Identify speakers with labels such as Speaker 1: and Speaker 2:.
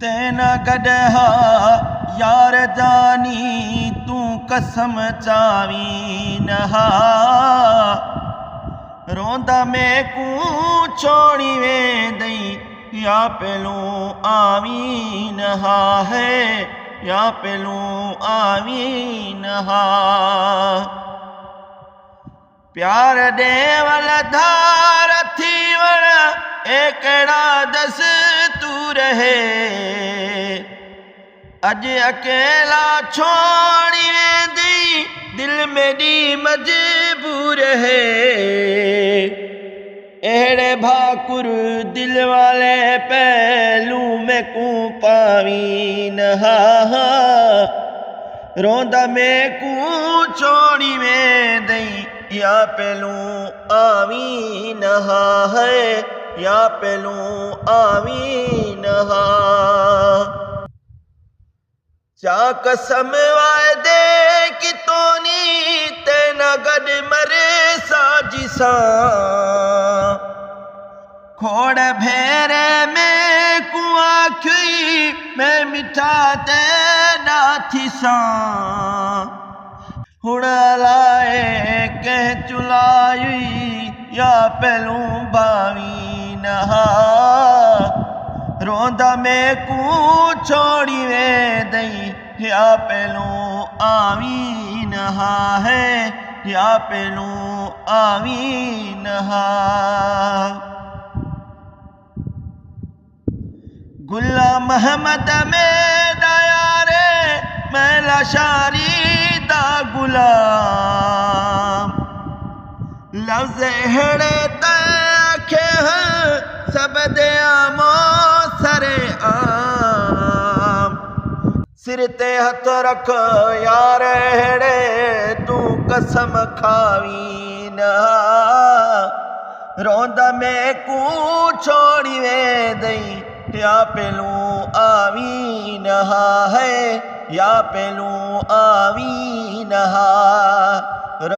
Speaker 1: तेना गडहा यार जानी तू कसम चावी नहा रोंदा मैं कू छोड़ी वे दई या पेलू आवी नहा है या पेलू आवी नहा प्यार दे वाल धार थी वण एकड़ा दस तू रहे अज अकेला छोड़ी दी दिल मेरी मजबूर है एड़े भाकुर दिल वाले पहलू में कू पावी नहा रोंदा में कू छोड़ी में दई या पहलू आवी नहा है या पहलू आवी नहा चा कसम वादे कि तोनी तेना गड मरे साजिसा खोड़ भेरे में कुआं खुई मैं मिठा ते नाथिसा हुण लाए कह चुलाई या पहलू बावी नहा रोंदा में कू छोड़ी वे दई या पहलू आवी नहा है या पहलू आवी नहा गुलाम अहमद में दाया रे मैला शारी दा गुलाम लफ्ज़ हेड़े तखे सब दे आमो सरे आम सिर ते हथ रख यार हेड़े तू कसम खावी ना रोंदा में कू छोड़ी वे दई या पेलू आवी नहा है या पेलू आवी नहा।